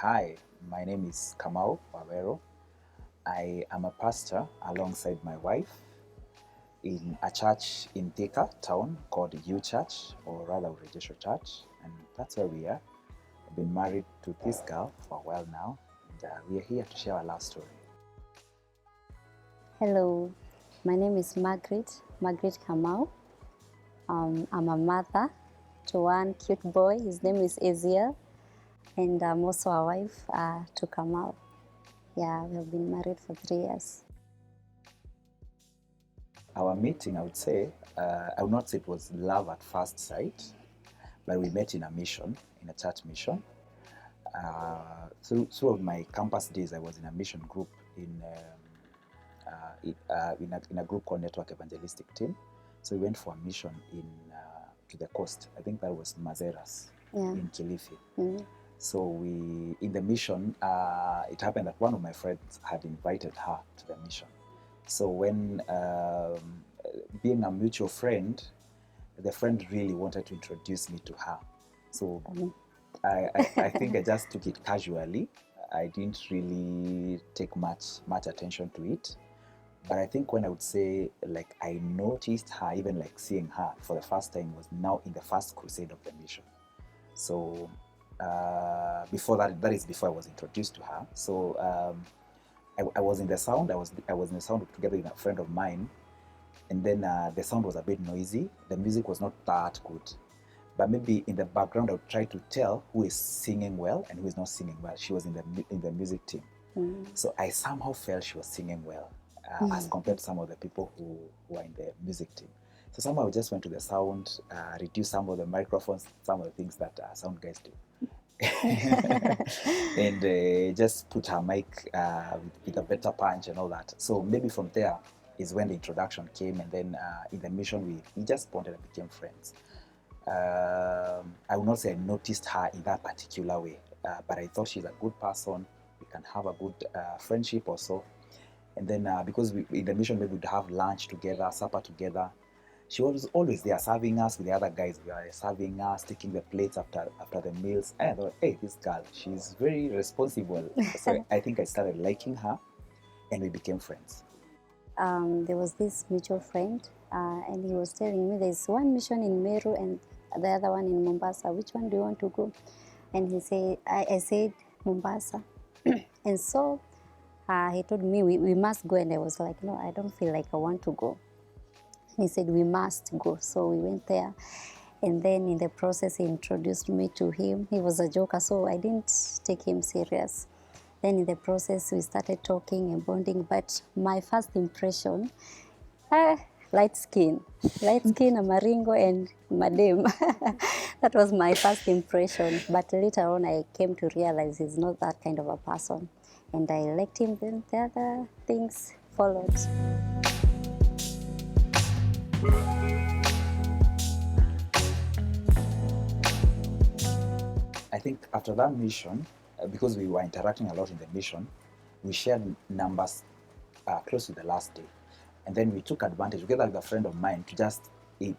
Hi, my name is Waweru. I am a pastor alongside my wife in a church in Thika town called U Church, or rather Rejoice Church, and that's where we are. I've been married to this girl for a while now, and we are here to share our love story. Hello, my name is Margaret Kamau. I'm a mother to one cute boy. His name is Eziel, and I'm also a wife to Kamau. Yeah, we have been married for 3 years. Our meeting, I would say, I would not say it was love at first sight, but we met in a mission, in a church mission. Through my campus days, I was in a mission group in a group called Network Evangelistic Team. So we went for a mission to the coast. I think that was Mazeras in Kilifi. Mm-hmm. So in the mission, it happened that one of my friends had invited her to the mission. So when being a mutual friend, the friend really wanted to introduce me to her. So I think I just took it casually. I didn't really take much attention to it. But I think when I would say, like, I noticed her, even like seeing her for the first time, was now in the first crusade of the mission. So before that is before I was introduced to her. So I was in the sound. I was in the sound together with a friend of mine, and then the sound was a bit noisy. The music was not that good, but maybe in the background I would try to tell who is singing well and who is not singing well. She was in the music team, so I somehow felt she was singing well as compared to some of the people who are in the music team. So somehow I just went to the sound, reduced some of the microphones, some of the things that sound guys do. And just put her mic with a better punch and all that. So maybe from there is when the introduction came, and then in the mission we just bonded and became friends. I would not say I noticed her in that particular way, but I thought she's a good person. We can have a good friendship also. And then because in the mission maybe we'd have lunch together, supper together. She was always there serving us with the other guys. We are serving us, taking the plates after the meals. And I thought, hey, this girl, she's very responsible. So I think I started liking her, and we became friends. There was this mutual friend, and he was telling me there's one mission in Meru and the other one in Mombasa. Which one do you want to go? And he said, I said Mombasa. And so he told me we must go, and I was like, no, I don't feel like I want to go. He said we must go, so we went there, and then in the process he introduced me to him. He was a joker, so I didn't take him serious. Then in the process we started talking and bonding, but my first impression, light skin, Amaringo and Madam. That was my first impression, but later on I came to realize he's not that kind of a person, and I liked him. Then the other things followed. I think after that mission, because we were interacting a lot in the mission, we shared numbers close to the last day. And then we took advantage, together with a friend of mine, to just to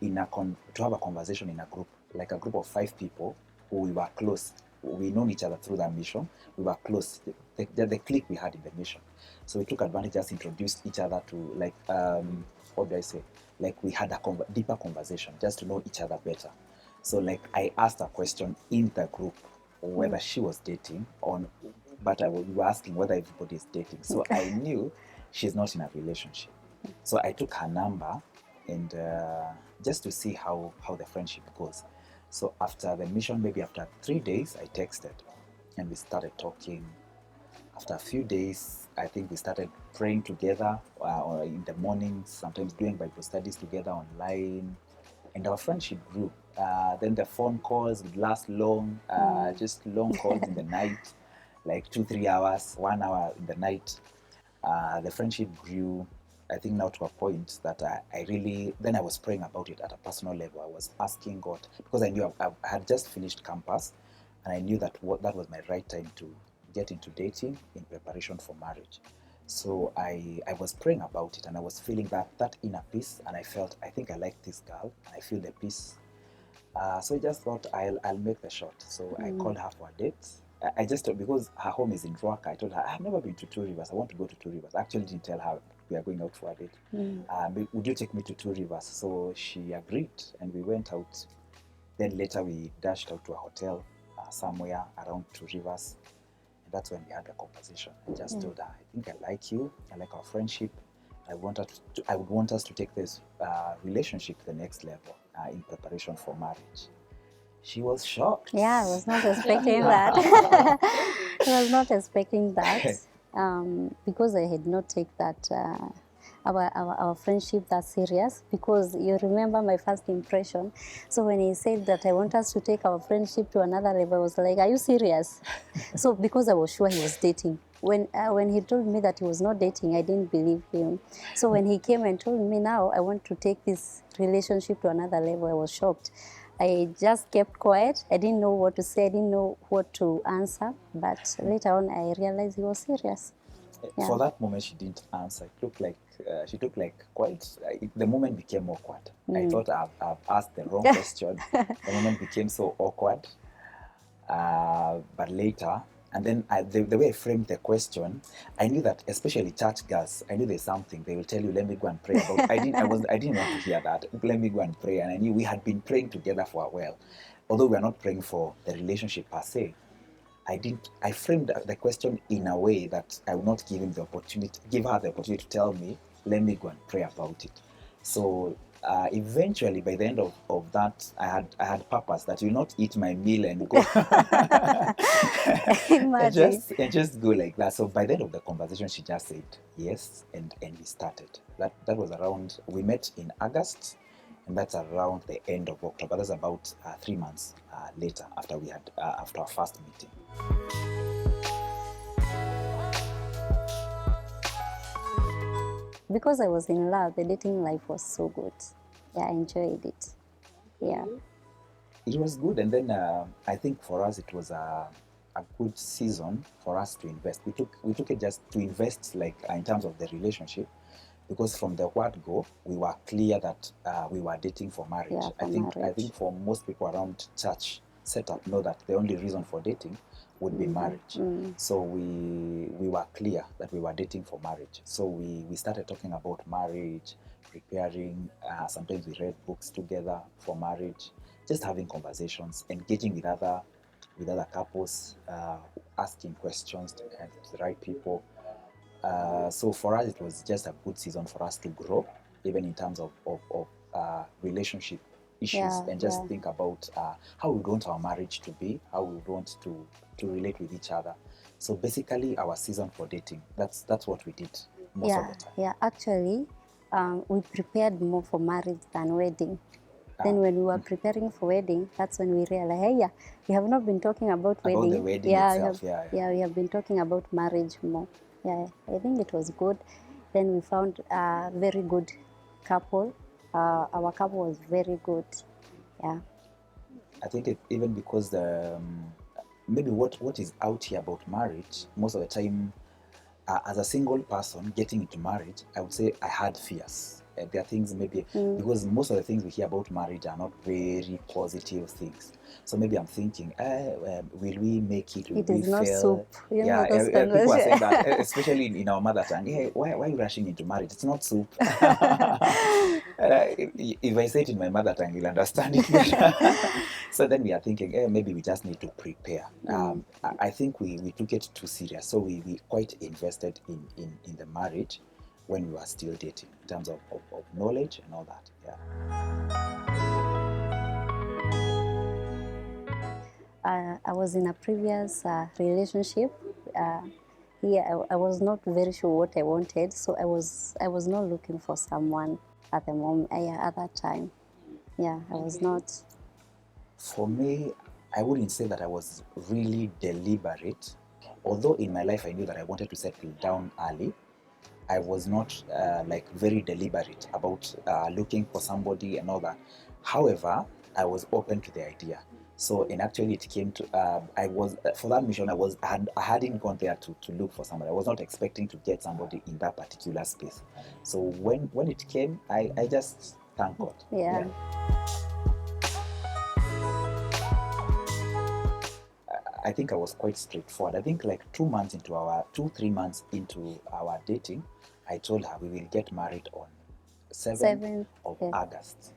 have a conversation in a group, like a group of 5 people who we were close. We known each other through that mission. We were close. The clique we had in the mission. So we took advantage, just introduced each other to, like, what do I say? Like, we had a deeper conversation just to know each other better. So, like, I asked a question in the group whether she was dating, but we were asking whether everybody is dating. So I knew she's not in a relationship. So I took her number, and just to see how the friendship goes. So after the mission, maybe after 3 days, I texted, and we started talking. After a few days, I think we started praying together or in the mornings, sometimes doing Bible studies together online, and our friendship grew. Then the phone calls would last long, just long calls in the night, like 2-3 hours, 1 hour in the night. The friendship grew, I think, now to a point that I really, then I was praying about it at a personal level. I was asking God, because I knew I had just finished campus, and I knew that that was my right time to get into dating in preparation for marriage. So I was praying about it, and I was feeling that inner peace, and I felt, I think I like this girl, and I feel the peace. So I just thought I'll make the shot. So I called her for a date, I just because her home is in Ruaka, I told her I've never been to Two Rivers. I want to go to Two Rivers. I actually didn't tell her we are going out for a date. Would you take me to Two Rivers? So she agreed, and we went out. Then later we dashed out to a hotel somewhere around Two Rivers, and that's when we had the conversation. I just told her, I think I like you. I like our friendship. I would want us to take this relationship to the next level in preparation for marriage. She was shocked. Yeah, I was not expecting that. I was not expecting that because I had not taken that our friendship that serious. Because you remember my first impression. So when he said that I want us to take our friendship to another level, I was like, "Are you serious?" So because I was sure he was dating. When he told me that he was not dating, I didn't believe him. So when he came and told me now I want to take this relationship to another level, I was shocked. I just kept quiet. I didn't know what to say. I didn't know what to answer. But later on, I realized he was serious. Yeah. For that moment, she didn't answer. It looked like she took like quite. The moment became awkward. I thought I've asked the wrong question. The moment became so awkward. But later, and then the way I framed the question, I knew that, especially church girls, I knew there's something they will tell you. Let me go and pray about. I didn't want to hear that. Let me go and pray, and I knew we had been praying together for a while, although we are not praying for the relationship per se. I framed the question in a way that I would not give her the opportunity to tell me, let me go and pray about it. So eventually, by the end of that, I had purpose that you not eat my meal and go and just go like that. So by the end of the conversation, she just said yes, and we started. That was around. We met in August, and that's around the end of October. That's about 3 months later after we had after our first meeting. Because I was in love, the dating life was so good. Yeah, I enjoyed it. Yeah. It was good, and then I think for us it was a good season for us to invest. We took it just to invest, like in terms of the relationship, because from the word go, we were clear that we were dating for marriage. Yeah, for I think for most people around church setup know that the only reason for dating would be marriage. So we were clear that we were dating for marriage. So we started talking about marriage, preparing. Sometimes we read books together for marriage, just having conversations, engaging with other couples, asking questions to the right people. So for us, it was just a good season for us to grow, even in terms of relationship issues, and just think about how we want our marriage to be, how we want to relate with each other. So basically, our season for dating, that's what we did most of the time. Yeah, actually, we prepared more for marriage than wedding. Then when we were preparing for wedding, that's when we realized, hey, we have not been talking about wedding. About the wedding itself, we have been talking about marriage more. Yeah, I think it was good. Then we found a very good couple. Our couple was very good. Yeah. I think even because maybe what is out here about marriage, most of the time, as a single person getting into marriage, I would say I had fears. There are things maybe because most of the things we hear about marriage are not very positive things. So maybe I'm thinking, will we make it? Will it is we not fail? soup. Yeah, people are saying that, especially in our mother tongue. Hey, why are you rushing into marriage? It's not soup. If I say it in my mother tongue, you'll understand it better. So then we are thinking, maybe we just need to prepare. I think we took it too serious. So we quite invested in the marriage when we were still dating, in terms of knowledge and all that. Yeah. I was in a previous relationship. I was not very sure what I wanted, so I was not looking for someone at the moment. At that time, I was not. For me, I wouldn't say that I was really deliberate. Although in my life I knew that I wanted to settle down early, I was not like very deliberate about looking for somebody and all that. However, I was open to the idea. So, and actually, it came to I was for that mission. I hadn't gone there to look for somebody. I was not expecting to get somebody in that particular space. So when it came, I just thank God. I think I was quite straightforward. I think like 3 months into our dating, I told her we will get married on 7th 7th, of yeah. August.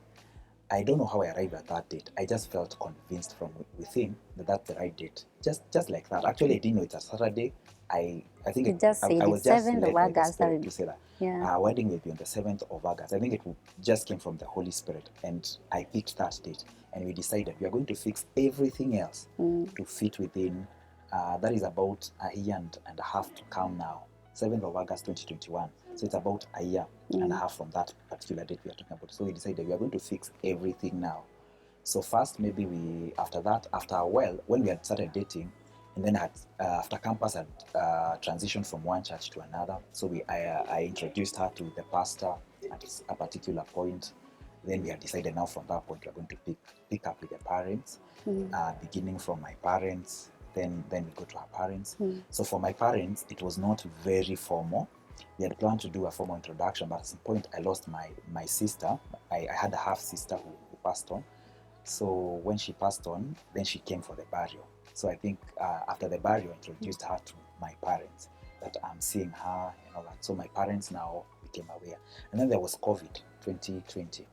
I don't know how I arrived at that date. I just felt convinced from within that that's the right date. Just like that. Actually, I didn't know it's a Saturday. I think You just said I was it's just 7th of led by the August. Spirit to say that Yeah. our wedding will be on the 7th of August. I think it just came from the Holy Spirit, and I picked that date. And we decided we are going to fix everything else to fit within. That is about a year and a half to come now. 7th of August 2021. So it's about a year and a half from that particular date we are talking about. So we decided we are going to fix everything now. So first, maybe after a while, when we had started dating, and then after campus had transitioned from one church to another, so I introduced her to the pastor at a particular point. Then we had decided now from that point we are going to pick up with the parents, beginning from my parents, then we go to our parents. So for my parents, it was not very formal. We had planned to do a formal introduction, but at some point I lost my sister. I had a half sister who passed on. So when she passed on, then she came for the burial. So I think after the burial, I introduced her to my parents, that I'm seeing her and all that. So my parents now became aware. And then there was COVID 2020.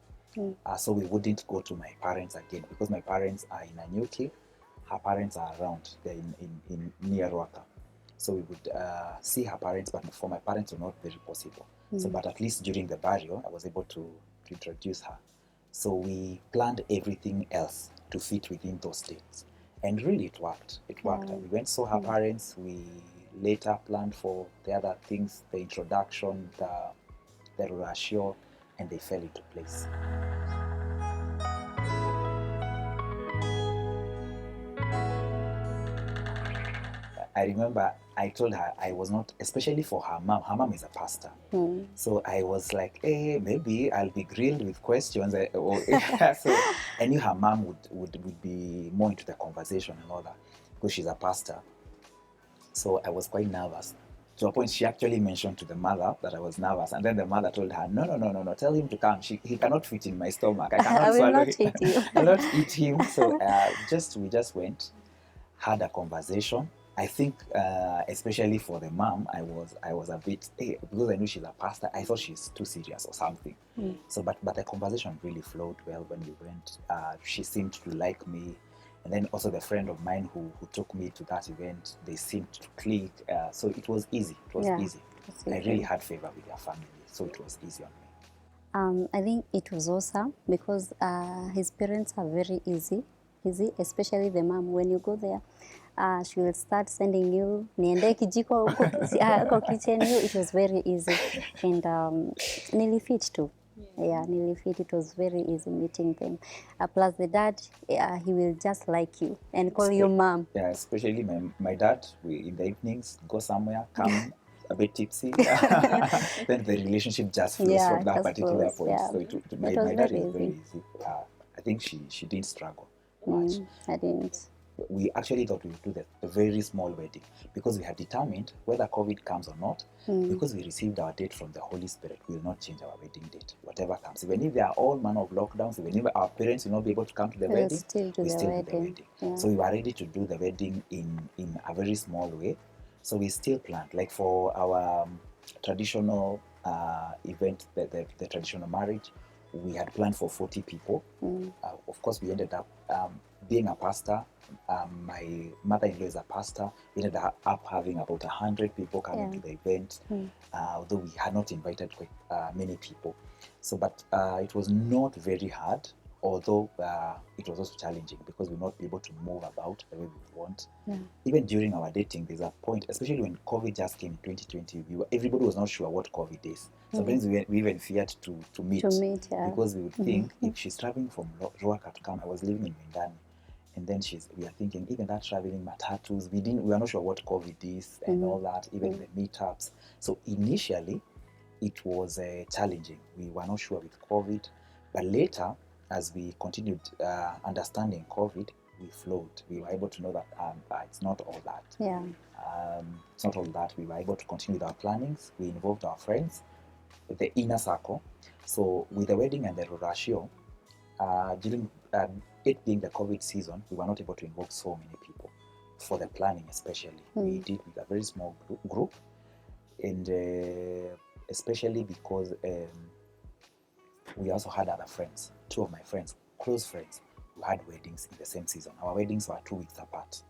So we wouldn't go to my parents again because my parents are in Anyuki. Her parents are around. They're in near Ruaka. So we would see her parents, but for my parents, it was not very possible. So, but at least during the burial, I was able to introduce her. So we planned everything else to fit within those dates. And really it worked. It worked. We went saw her parents. We later planned for the other things, the introduction, the ratio, and they fell into place. I remember I told her I was not, especially for her mom. Her mom is a pastor. So I was like, hey, maybe I'll be grilled with questions. So I knew her mom would be more into the conversation and all that because she's a pastor. So I was quite nervous. To a point, she actually mentioned to the mother that I was nervous. And then the mother told her, no, tell him to come. He cannot fit in my stomach. I cannot I will swallow not him. eat you. I will not eat him. So we just went, had a conversation. I think, especially for the mom, I was a bit, because I knew she's a pastor, I thought she's too serious or something. So, but the conversation really flowed well when we went. She seemed to like me. And then also the friend of mine who took me to that event, they seemed to click. So it was easy. It was easy. I really had favor with their family. So it was easy on me. I think it was awesome because his parents are very easy, especially the mom. When you go there, she will start sending you niende kijiko huko kitchen. It was very easy, and nilifit too. Yeah, nilifit. It was very easy meeting them. Plus the dad, he will just like you and call you mom. Yeah, especially my dad. We in the evenings go somewhere, come a bit tipsy. Then the relationship just flows from that particular point. Yeah. So my dad is very easy. I think she didn't struggle much. I didn't. We actually thought we would do the very small wedding because we had determined whether COVID comes or not, because we received our date from the Holy Spirit, we will not change our wedding date, whatever comes. Even if there are all manner of lockdowns, even if our parents will not be able to come to the wedding, we still do the wedding. Yeah. So we were ready to do the wedding in a very small way. So we still planned, like for our traditional event, the traditional marriage, we had planned for 40 people. Of course, we ended up being a pastor. My mother-in-law is a pastor. We ended up having about 100 people coming to the event, although we had not invited quite many people. So, but it was not very hard, although it was also challenging because we were not able to move about the way we want. Even during our dating, there's a point, especially when COVID just came in 2020, everybody was not sure what COVID is. Sometimes we even feared to meet because we would think if she's traveling from Ruaka to come, I was living in Mindani, and then we are thinking even that traveling matatus, we are not sure what COVID is and all that, even the meetups. So initially it was challenging. We were not sure with COVID, but later as we continued understanding COVID, we flowed. We were able to know that it's not all that. It's not all that. We were able to continue with our plannings. We involved our friends, the inner circle. So with the wedding and the ratio, during it being the COVID season, we were not able to involve so many people. for the planning especially. We did with a very small group, and especially because we also had other friends, two of my friends, close friends, who had weddings in the same season. Our weddings were 2 weeks apart.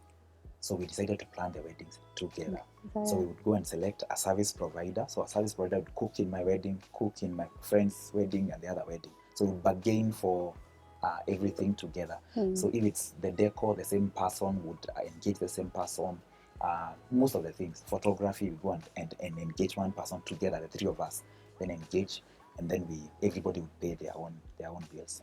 So we decided to plan the weddings together. So we would go and select a service provider. So a service provider would cook in my wedding, cook in my friend's wedding and the other wedding. So we bargain for everything together. So if it's the decor, the same person would engage the same person. Most of the things, photography, we go and engage one person together, the three of us, then engage, and then everybody would pay their own bills.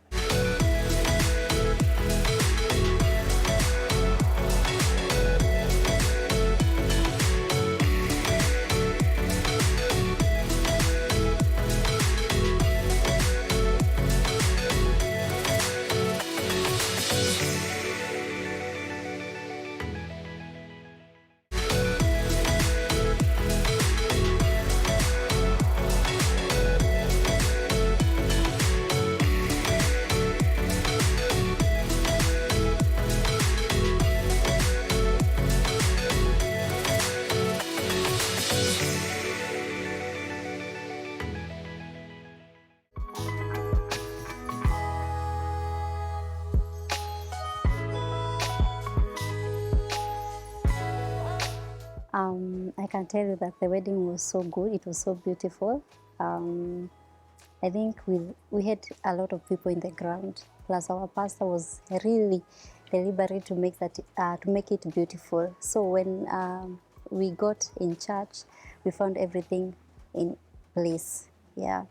I can tell you that the wedding was so good. It was so beautiful. I think we had a lot of people in the ground. Plus, our pastor was really deliberate to make it beautiful. So when we got in church, we found everything in place. Yeah,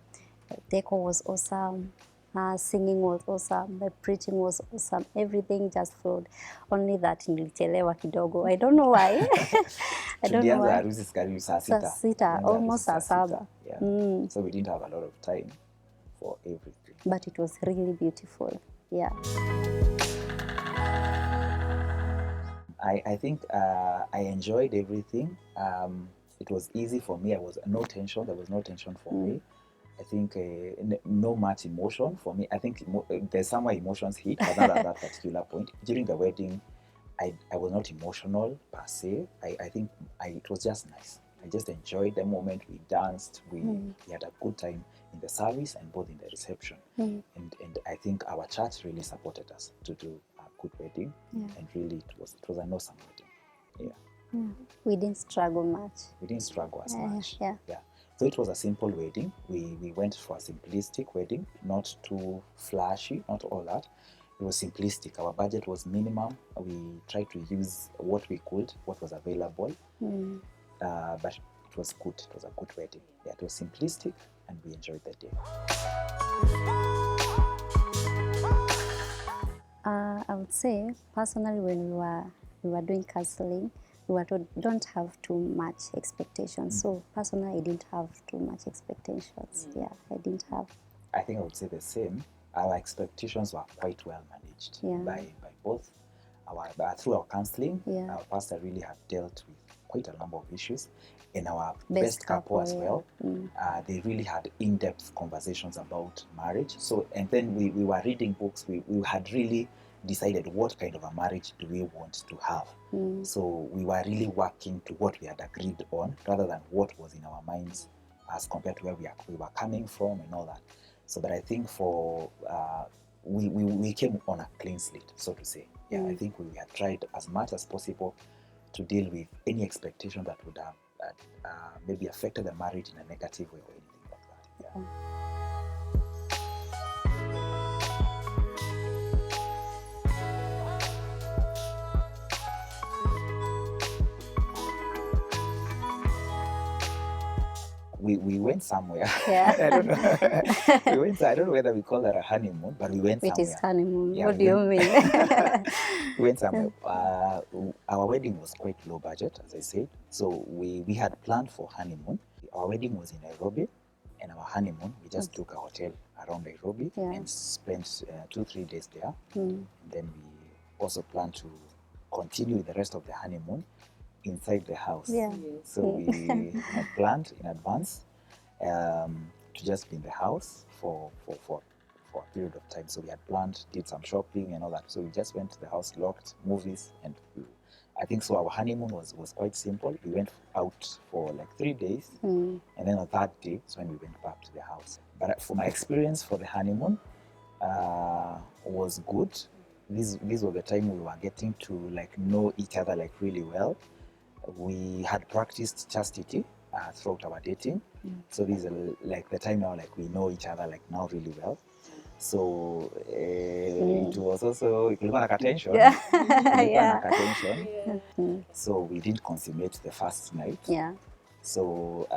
the decor was awesome. Singing was awesome. The preaching was awesome. Everything just flowed. Only that nilichelewa kidogo. I don't know why. I don't know Tulianza why. harusi karibu saa Saa sita. sita, Tulianza almost harusi saa saba. Yeah. So we didn't have a lot of time for everything. But it was really beautiful. Yeah. I think I enjoyed everything. It was easy for me. There was no tension for me. I think no much emotion for me. I think there's somewhere emotions hit, but not at that particular point. During the wedding, I was not emotional per se. I think it was just nice. I just enjoyed the moment. We danced. We had a good time in the service and both in the reception. And I think our church really supported us to do a good wedding. And really, it was an awesome wedding. Yeah. We didn't struggle much. We didn't struggle as much. Yeah. So it was a simple wedding. We went for a simplistic wedding, not too flashy, not all that. It was simplistic. Our budget was minimum. We tried to use what we could, what was available. But it was good. It was a good wedding. Yeah, it was simplistic and we enjoyed the day. I would say, personally, when we were doing counseling, we were told don't have too much expectations. So personally, I didn't have too much expectations. Yeah, I didn't have. I think I would say the same. Our expectations were quite well managed by both. Through our counseling, our pastor really had dealt with quite a number of issues. And our best couple as well, they really had in-depth conversations about marriage. So, and then we were reading books. We had really decided what kind of a marriage do we want to have. So we were really working to what we had agreed on rather than what was in our minds as compared to where we were coming from and all that. So that I think for we came on a clean slate, so to say. Yeah, I think we had tried as much as possible to deal with any expectation that would have maybe affected the marriage in a negative way or anything like that. Yeah. We went somewhere. Yeah. I don't know. I don't know whether we call that a honeymoon, but we went somewhere. It is honeymoon. Yeah, What do you mean? We went somewhere. Our wedding was quite low budget, as I said. So we had planned for honeymoon. Our wedding was in Nairobi, and our honeymoon, we just took a hotel around Nairobi and spent 2-3 days there. And then we also planned to continue the rest of the honeymoon inside the house. Yeah. So we had planned in advance to just be in the house for a period of time. So we had planned, did some shopping and all that. So we just went to the house, locked, movies, and I think so. Our honeymoon was quite simple. We went out for like 3 days, and then on that day is when we went back to the house. But for my experience for the honeymoon, was good. This was the time we were getting to like know each other like really well. We had practiced chastity throughout our dating, so this is like the time now like we know each other like now really well. So it was also kulikuwa na tension. Yeah. Kulikuwa na Yeah. tension. So we didn't consummate the first night. Yeah. So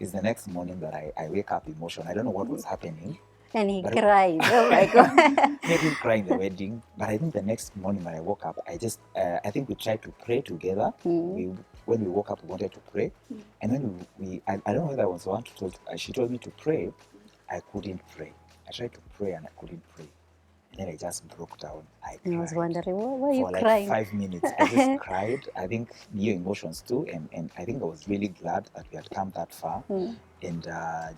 it's the next morning that I wake up emotional. I don't know what was happening. And he But- cried. Oh my God. I didn't cry in the wedding, but I think the next morning when I woke up, I think we tried to pray together. When we woke up, we wanted to pray, and when I don't know whether I was the one to told. She told me to pray. I couldn't pray. I tried to pray and I couldn't pray, and then I just broke down. I cried. I was wondering, why are you For like crying? 5 minutes. I just cried. I think new emotions too, and I think I was really glad that we had come that far, and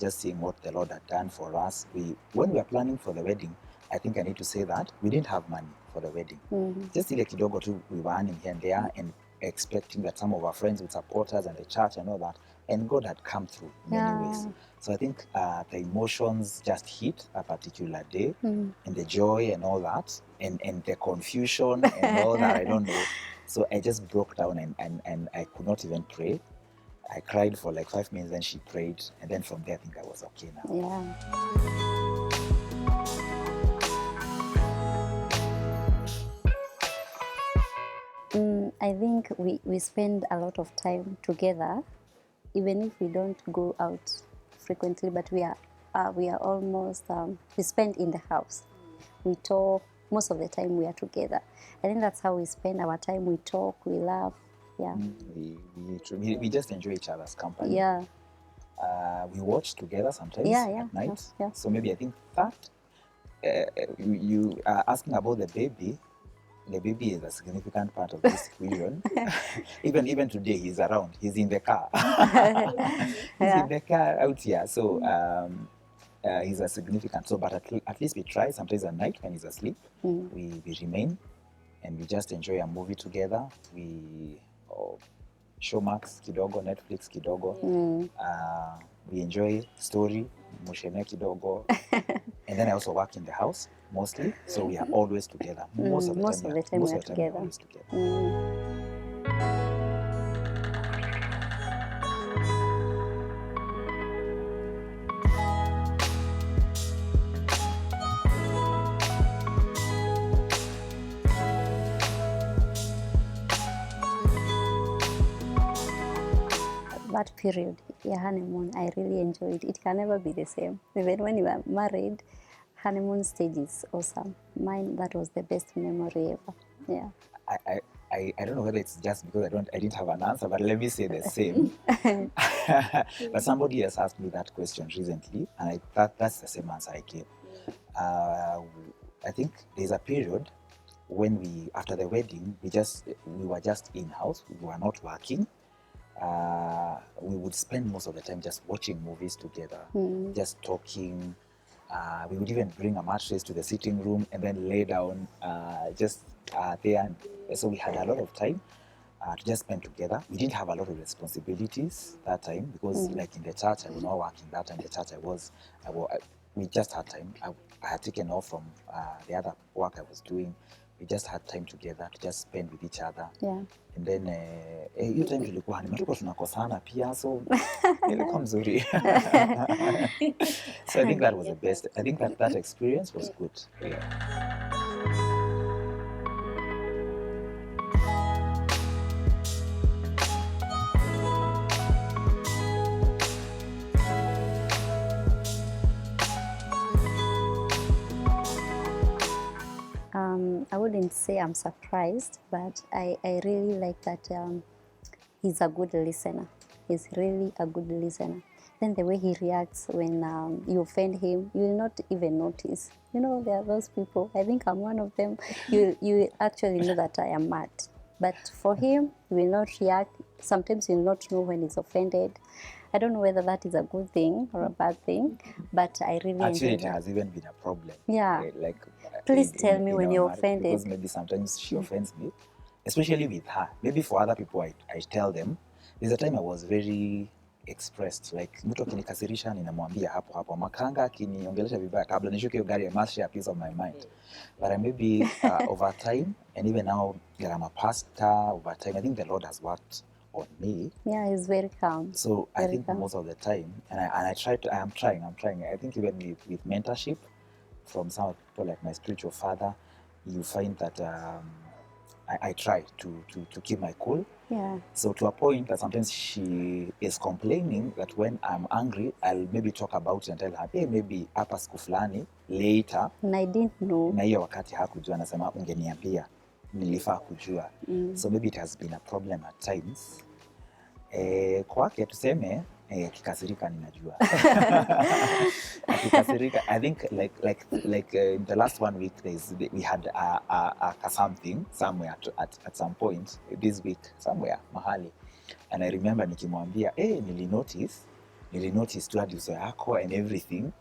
just seeing what the Lord had done for us. When we were planning for the wedding, I think I need to say that we didn't have money for the wedding. Just ile kidogo tu, we were earning here and there, and expecting that some of our friends would support us and the church and all that, and God had come through in many ways. So I think the emotions just hit a particular day, and the joy and all that, and the confusion and all that, I don't know. So I just broke down and I could not even pray. I cried for like 5 minutes, then she prayed, and then from there I think I was okay now. Yeah. I think we spend a lot of time together, even if we don't go out frequently, but we are almost, we spend in the house. We talk, most of the time we are together. I think that's how we spend our time. We talk, we laugh, yeah. We just enjoy each other's company. Yeah. We watch together sometimes Yeah, at night. yeah. So maybe I think that you are asking about the baby. The baby is a significant part of this equation. even today, he's around. He's in the car. He's in the car out here. So he's a significant. So, but at least we try. Sometimes at night when he's asleep, we remain and we just enjoy a movie together. We Showmax kidogo, Netflix kidogo. We enjoy story, mushene kidogo. And then I also work in the house mostly, so we are always together. Most of the time we are together. always together. That period, your honeymoon, I really enjoyed. It can never be the same. Even when you are married, honeymoon stage is awesome. Mine, that was the best memory ever. Yeah. I don't know whether it's just because I didn't have an answer, but let me say the same. But somebody else asked me that question recently, and that's the same answer I gave. I think there's a period when after the wedding, we were just in-house. We were not working. We would spend most of the time just watching movies together, just talking. We would even bring a mattress to the sitting room and then lay down just there. And so we had a lot of time to just spend together. We didn't have a lot of responsibilities that time because, like in the church, I was not working that time. The church we just had time. I had taken off from the other work I was doing. We just had time together to just spend with each other. Yeah. And then hiyo time tulikuwa tunakosana pia, so ilikuwa mzuri. So I think that was the best. I think that experience was good. Yeah. I wouldn't say I'm surprised, but I really like that he's a good listener. He's really a good listener. Then the way he reacts when you offend him, you will not even notice. You know, there are those people, I think I'm one of them, you actually know that I am mad. But for him, he will not react. Sometimes you will not know when he's offended. I don't know whether that is a good thing or a bad thing, but I really Actually, enjoy it has even been a problem. Yeah. Like, Please tell me when our you're marriage, offended. because maybe sometimes she offends me, especially with her. Maybe for other people, I tell them. There's a time I was very expressed, like mtu akinikasirisha ninamwambia hapo hapo, makanga akiniongelesha vibaya kabla nishuke gari, I must share a piece of my mind. But I maybe over time, and even now that I'm a pastor, over time I think the Lord has worked on me. Yeah, he's very calm. So I Very think calm. most of the time, and I try to, I'm trying. I think even with mentorship from some people like my spiritual father, you find that I try to keep my cool. Yeah. So to a point that sometimes she is complaining that when I'm angry, I'll maybe talk about it and tell her, hey, maybe hapa siku fulani later, And I didn't know. na hiyo wakati hakujua, anasema ungeniambia, nilifaa kujua. So maybe it has been a problem at times. Kwake tuseme akikasirika ninajua. Akikasirika, I think like in the last 1 week we had a something somewhere at some point this week somewhere mahali, and I remember nikimwambia nilinotice tu hadi uso yako and everything,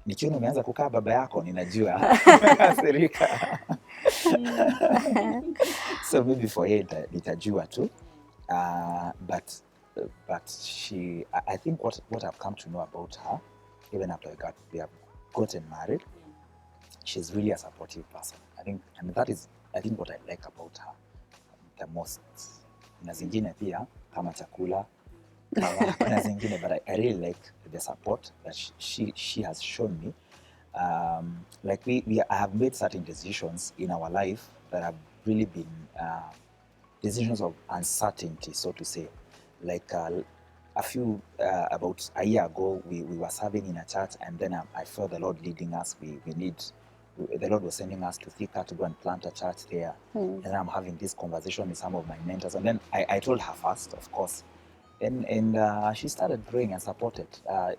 nikiona umeanza kukaa baba yako ninajua kasirika. So maybe for her nitajua tu, but I think what I've come to know about her, even after we have gotten married, she's really a supportive person. And that is I think what I like about her the most. Na zingine pia kama chakula kama kuna zingine, but I really like the support that she has shown me. Like I have made certain decisions in our life that have really been decisions of uncertainty, so to say. Like about a year ago, we were serving in a church, and then I felt the Lord leading us. The Lord was sending us to Thika to go and plant a church there. And then I'm having this conversation with some of my mentors, and then I told her first, of course. And she started praying and supported.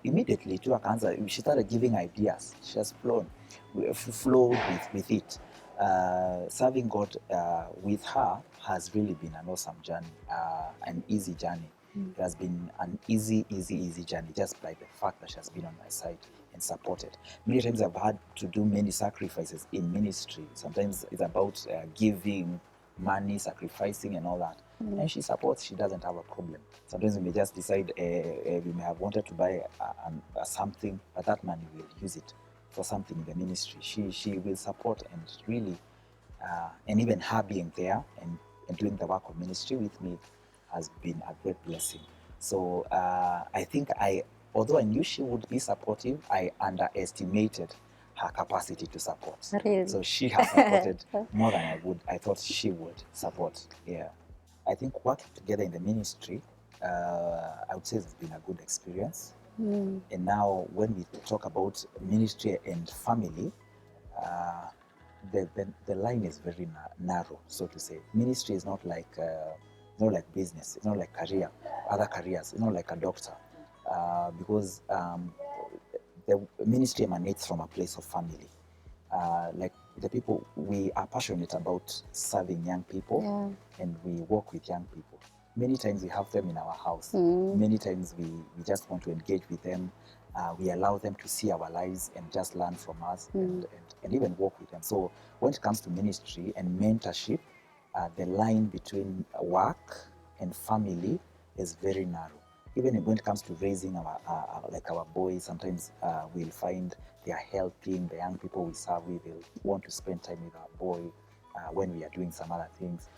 Immediately, to Akanza, she started giving ideas. She has flowed with it. Serving God with her has really been an awesome journey, an easy journey. It has been an easy journey just by the fact that she has been on my side and supported. Many times I've had to do many sacrifices in ministry. Sometimes it's about giving money, sacrificing and all that. And she supports, she doesn't have a problem. Sometimes we may just decide we may have wanted to buy something, but that money we'll use it for something in the ministry. She will support, and really, and even her being there and doing the work of ministry with me has been a great blessing. So I think although I knew she would be supportive, I underestimated her capacity to support. Really? So she has supported more than I thought she would support. Yeah. I think working together in the ministry, I would say it's been a good experience. And now when we talk about ministry and family, the line is very narrow, so to say. Ministry is not like business. It's not like other careers. It's not like a doctor, because the ministry emanates from a place of family. Like the people, we are passionate about serving young people, and we work with young people. Many times we have them in our house. Many times we just want to engage with them. We allow them to see our lives and just learn from us and even work with them. So when it comes to ministry and mentorship, the line between work and family is very narrow. Even when it comes to raising our boys, sometimes we'll find they are helping the young people we serve with. They'll want to spend time with our boy when we are doing some other things.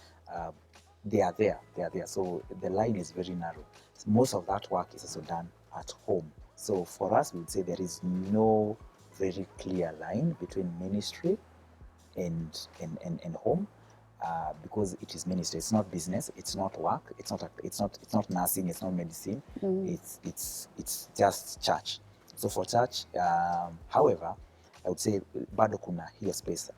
They are there. So the line is very narrow. Most of that work is also done at home. So for us, we would say there is no very clear line between ministry and home. Because it is ministry, it's not business, it's not work, it's not nursing, it's not medicine. It's just church. So for church, however, I would say bado kuna hiyo space.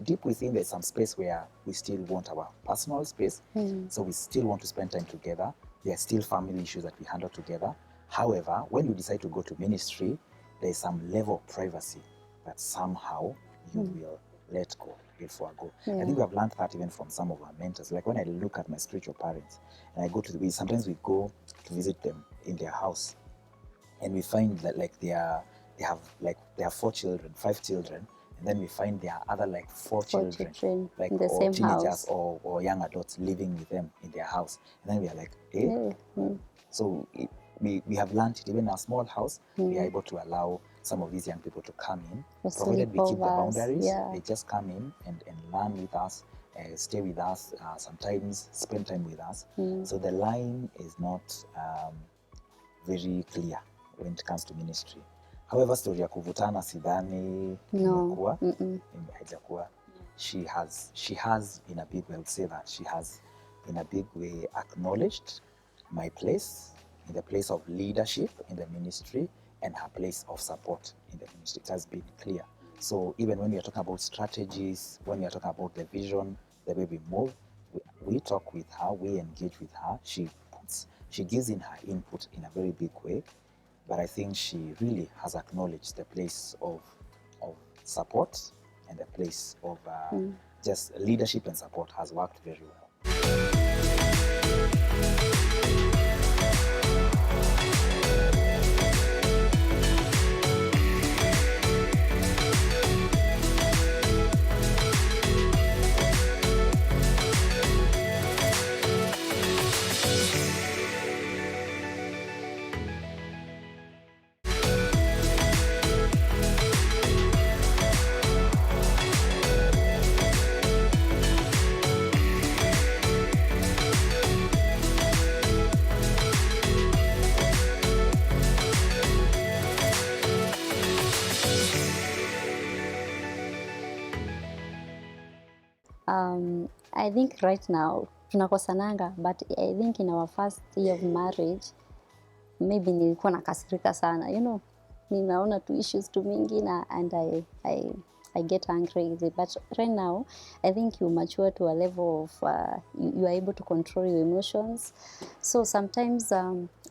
Deep within, there's some space where we still want our personal space. So we still want to spend time together. There are still family issues that we handle together. However, when you decide to go to ministry, there's some level of privacy that somehow you will let go before I go. I think we have learned that even from some of our mentors. Like when I look at my spiritual parents and I go to sometimes we go to visit them in their house, and we find that like they have 4 children, 5 children, and then we find there are other like four Four children, like in the or same teenagers house. or young adults living with them in their house, and then we are like, eh? Yeah. Mm. So we have learned it, even in a small house, we are able to allow some of these young people to come in, For provided we keep the sleepovers, boundaries. yeah. They just come in and learn with us, stay with us, sometimes spend time with us. So the line is not very clear when it comes to ministry. However, story ya kuvutana sidhani imekuwa, haijakuwa. She has in a big way, I would say that she has in a big way acknowledged my place in the place of leadership in the ministry and her place of support in the ministry. It has been clear. So even when we are talking about strategies, when we are talking about the vision, the way we move, we talk with her, we engage with her. She gives in her input in a very big way, but I think she really has acknowledged the place of support, and the place of just leadership and support has worked very well. I think right now tunakosananga, but I think in our first year of marriage maybe nilikuwa nakasirika sana, you know, ninaona tu issues tu mingi and I get angry easy. But right now I think you mature to a level of you are able to control your emotions. So sometimes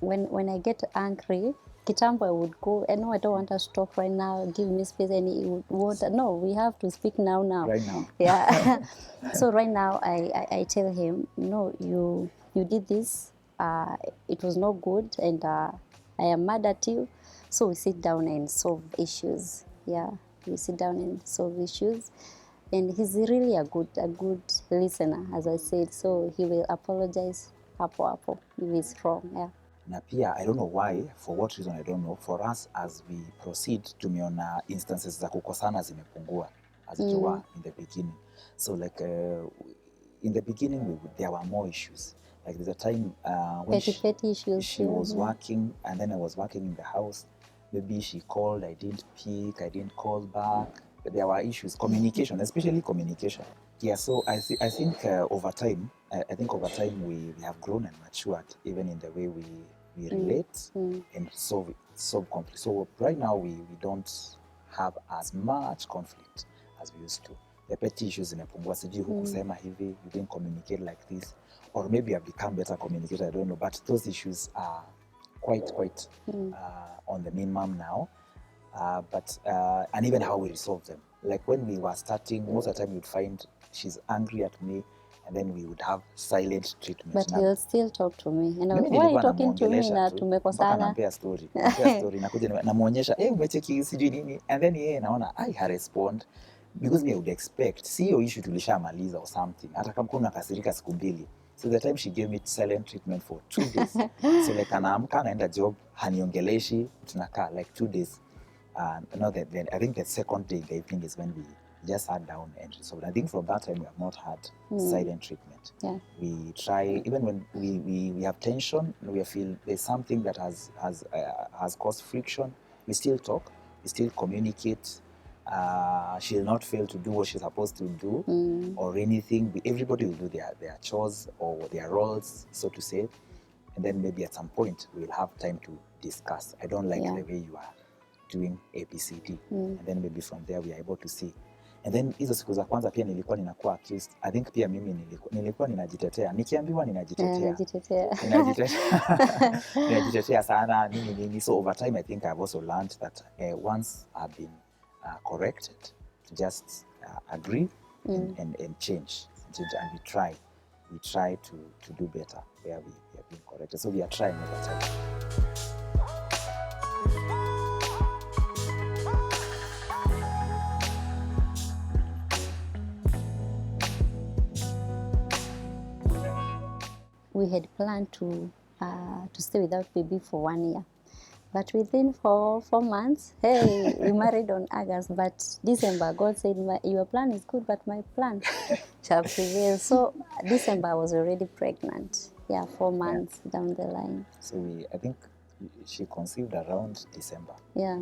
when I get angry, kitambo I would go, no, I don't want us to talk right now, give me space, and he would want, no, we have to speak now. Right now. Yeah. So right now I tell him, no, you did this, it was not good, and I am mad at you. So we sit down and solve issues. Yeah, we sit down and solve issues. And he's really a good listener, as I said. So he will apologize hapo hapo if he's wrong. Yeah. Na pia I don't know why, for what reason I don't know, for us as we proceed tumeona instances za kukosana zimepungua as it were in the beginning. So like in the beginning there were more issues. Like there's a time when petty issues, she was working, and then I was working in the house. Maybe she called, I didn't pick, I didn't call back. But there were issues, communication, especially communication. Yeah, so I think over time, I think over time we have grown and matured, even in the way we relate and solve conflict. So right now we don't have as much conflict as we used to. The petty issues zimepungua, sijui hukusema hivi, you didn't communicate like this, or maybe I've become better communicator, I don't know, but those issues are quite on the minimum now. And even how we resolve them. Like when we were starting, most of the time you'd find she's angry at me, and then we would have silent treatment. But he'll still talk to me. You know, Mimi why are you nilikuwa talking to me namuongelesha na tu, mpaka tumekosana? nampea story, nakuja namuonyesha, umecheki sijui nini, and then yeye naona ha respond, because me I would expect, si hiyo issue tulishamaliza or something, hata kama kuna kasirika siku mbili. So the time she gave me silent treatment for 2 days. So like anaamka anaenda job, haniongeleshi, tunakaa like 2 days. No, then I think the second day in the evening is when we just sat down and resolved. I think from that time we have not had silent treatment. Yeah. We try, even when we have tension, we feel there's something that has caused friction, we still talk, we still communicate. She'll not fail to do what she's supposed to do or anything. Everybody will do their chores or their roles, so to say. And then maybe at some point we'll have time to discuss. I don't like the way you are doing ABCD. And then maybe from there we are able to see. And then hizo siku za kwanza pia nilikuwa ninakuwa accused. I think pia mimi nilikuwa ninajitetea. Nikiambiwa ninajitetea. Ninajitetea sana nini. So over time I think I've also learned that once I've been corrected, to just agree and change. And we try to do better where we have been corrected. So we are trying over time. we had planned to stay without baby for 1 year. But within 4 months, hey, we married on August. But December, God said, your plan is good, but my plan shall prevail. So December, I was already pregnant. Yeah, 4 months down the line. So I think she conceived around December. Yeah.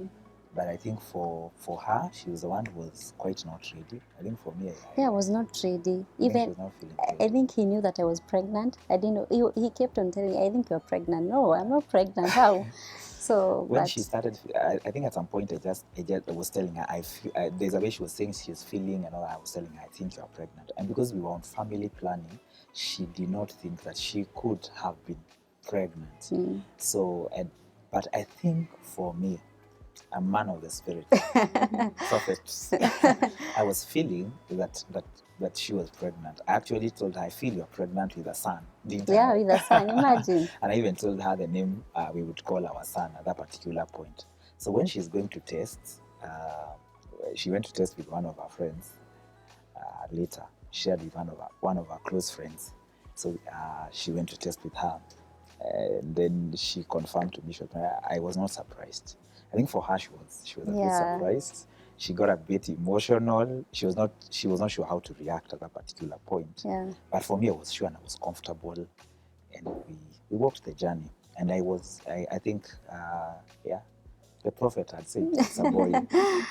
But I think for her, she was the one who was quite not ready. I think for me, I was not ready. I think she Even was not feeling I ready. think he knew that I was pregnant. I didn't know. He kept on telling me, I think you're pregnant. No, I'm not pregnant. How? So, When but she started, I think at some point I was telling her, there's a way she was saying she's feeling, and all. I was telling her, I think you're pregnant. And because we were on family planning, she did not think that she could have been pregnant. So, but I think for me, a man of the spirit, prophet, I was feeling that she was pregnant. I actually told her, I feel you're pregnant with a son, didn't I? yeah, with a son, imagine. And I even told her the name we would call our son at that particular point. So when she's going to test, she went to test with one of her friends. Later, shared with one of her close friends. So she went to test with her. And then she confirmed to me. I was not surprised. I think for her, she was a bit surprised. She got a bit emotional. She was not sure how to react at that particular point. Yeah. But for me, I was sure and I was comfortable, and we walked the journey. And I think, the prophet had said it's a boy,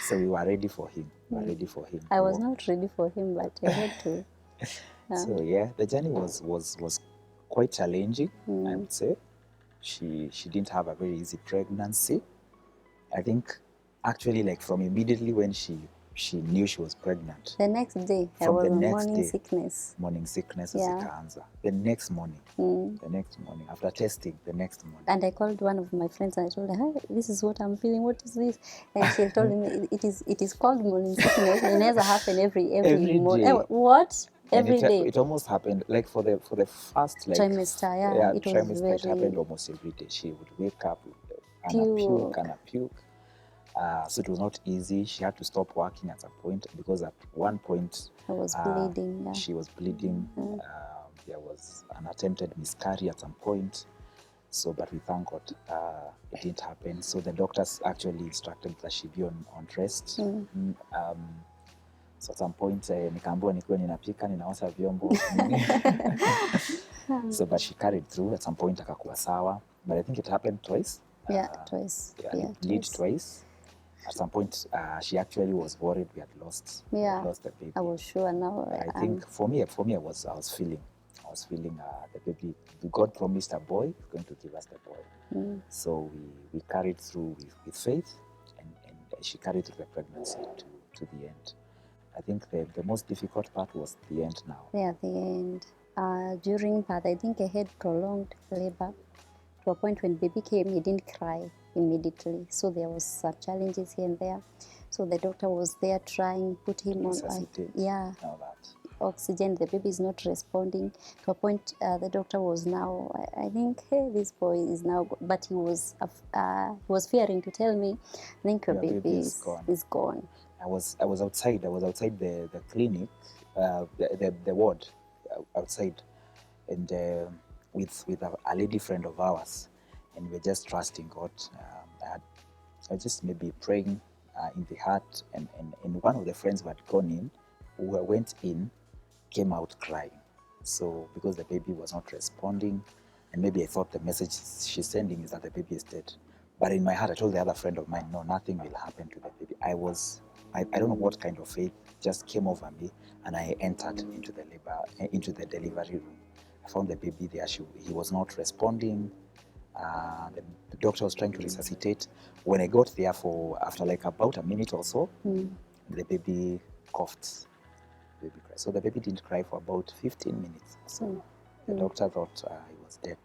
so we were ready for him. I was not ready for him, but I had to. So the journey was quite challenging. I would say she didn't have a very easy pregnancy. I think actually, like from immediately when she knew she was pregnant, The next day, I was on morning sickness. Morning sickness zikaanza. The next morning, after testing, the next morning. And I called one of my friends and I told her, hey, this is what I'm feeling. What is this? And she told me it is called morning sickness. It never happen every morning. What? Every day. It almost happened like for the first trimester. Yeah, it was it happened almost every day. She would wake up and a puke. So it was not easy. She had to stop working at some point because at one point I was bleeding. Yeah. She was bleeding. There was an attempted miscarriage at some point. So, but we thank God it didn't happen. So the doctors actually instructed that she be on rest. So at some point nikaambiwa nikuwe ninapika, ninaosha vyombo. So but she carried through. At some point akakuwa sawa. But I think it happened twice. Twice. It bleed twice. At some point, she actually was worried we had lost the baby. I was sure now. I think for me, I was feeling the baby. God promised a boy, He's going to give us the boy. So we carried through with faith, and she carried through the pregnancy to the end. I think the most difficult part was the end now. Yeah, the end. During birth, I think I had prolonged labor. To a point when baby came, he didn't cry immediately. So there was some challenges here and there. So the doctor was there trying, put him on oxygen. The baby is not responding. To a point, the doctor was now, I think, hey, this boy is now, but he was fearing to tell me, I think your baby is gone. I was outside. I was outside the clinic, the ward outside, and with a lady friend of ours, and we're just trusting God. I was just maybe praying in the heart, and one of the friends who had gone in, who went in, came out crying. So because the baby was not responding, and maybe I thought the message she's sending is that the baby is dead. But in my heart, I told the other friend of mine, no, nothing will happen to the baby. I don't know what kind of faith just came over me, and I entered into the delivery room. I found the baby there. He was not responding. The doctor was trying to resuscitate. When I got there after like about a minute or so, the baby coughed. The baby cried. So the baby didn't cry for about 15 minutes. So the doctor thought he was dead.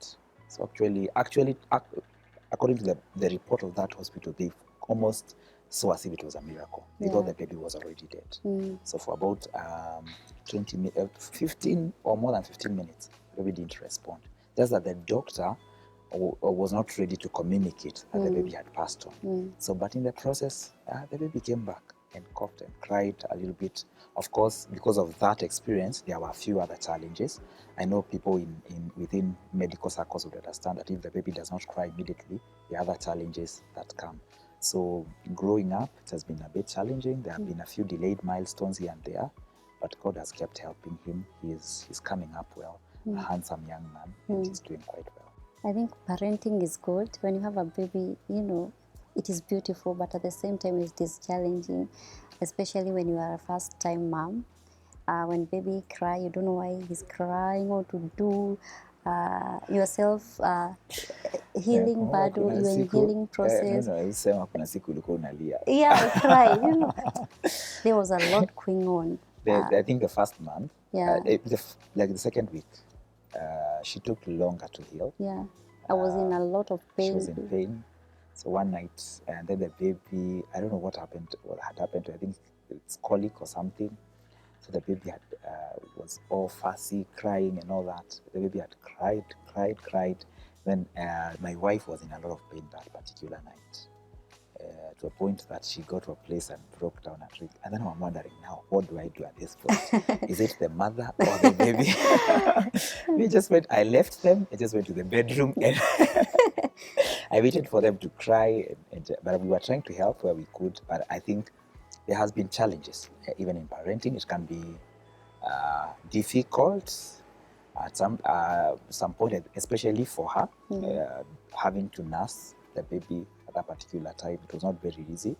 So actually, according to the report of that hospital, they almost saw as if it was a miracle. They thought the baby was already dead. So for about 15 or more than 15 minutes, the baby didn't respond. Just that the doctor was not ready to communicate that the baby had passed on. So, but in the process, the baby came back. and coughed and cried a little bit. Of course, because of that experience, there were a few other challenges. I know people within medical circles would understand that if the baby does not cry immediately, there are other challenges that come. So growing up, it has been a bit challenging. There have been a few delayed milestones here and there, but God has kept helping him. He's coming up well, a handsome young man, and he's doing quite well. I think parenting is good. When you have a baby, it is beautiful, but at the same time, it is challenging, especially when you are a first-time mom. When baby cry, you don't know why he's crying or to do. Yourself healing bado, you're in healing process. Sema kuna siku ulikuwa unalia. Yeah, I cry. There was a lot going on. I think the first month, Yeah. like the second week, she took longer to heal. Yeah, I was in a lot of pain. She was in pain. So one night, and then the baby, I don't know what had happened to her. I think it's colic or something. So the baby was all fussy, crying and all that. The baby had cried. Then my wife was in a lot of pain that particular night, to a point that she got to a place and broke down and cried. And then I'm wondering now, what do I do at this point? Is it the mother or the baby? I left them. I just went to the bedroom and I waited for them to cry. But we were trying to help where we could. But I think there has been challenges, even in parenting. It can be difficult at some point, especially for her, having to nurse the baby at that particular time. It was not very easy.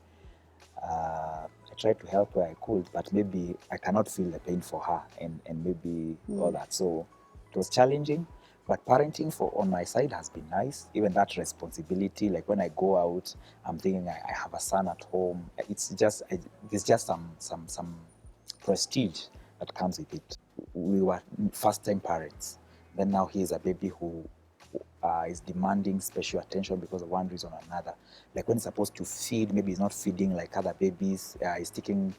I tried to help where I could, but maybe I cannot feel the pain for her and maybe all that. So it was challenging. But parenting on my side has been nice. Even that responsibility, like when I go out, I'm thinking I have a son at home. There's just some prestige that comes with it. We were first-time parents. Then now he is a baby who is demanding special attention because of one reason or another. Like when he's supposed to feed, maybe he's not feeding like other babies. He's taking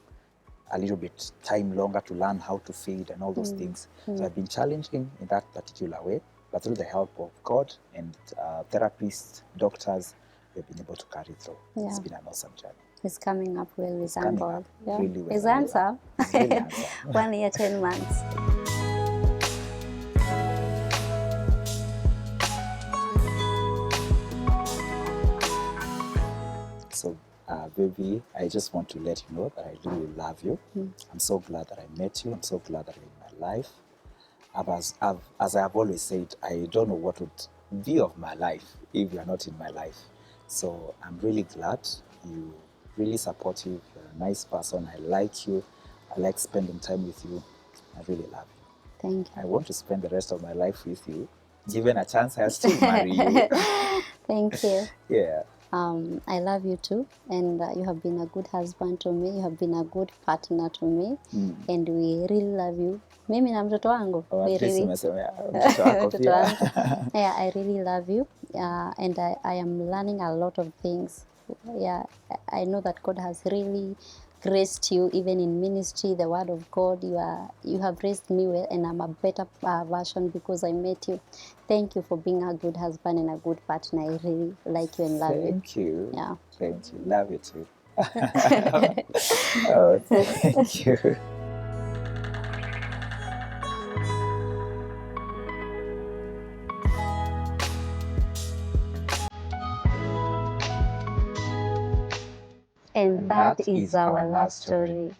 a little bit time longer to learn how to feed and all those things. So I've been challenging in that particular way, but through the help of God and therapists, doctors, we've been able to carry through. Yeah. It's been an awesome journey. He's coming up well with God. Yeah. Really well. He's handsome. He's really handsome. 1 year, 10 months. So, baby, I just want to let you know that I really love you. I'm so glad that I met you. I'm so glad that you're in my life. As I have always said, I don't know what would be of my life if you are not in my life. So I'm really glad. You really supportive. You're a nice person. I like you. I like spending time with you. I really love you. Thank you. I want to spend the rest of my life with you. Given a chance, I'll still marry you. Thank you. Yeah. I love you too, and you have been a good husband to me. You have been a good partner to me, and we really love you. Mimi na mtoto wangu. We really. Mtoto wangu. Yeah, I really love you, and I am learning a lot of things. Yeah, I know that God has really graced you, even in ministry, the word of God. You have raised me well, and I'm a better version because I met you. Thank you for being a good husband and a good partner. I really like you and love you. Thank you. Yeah. Thank you. Love you too. Oh, thank you. And that is our last story.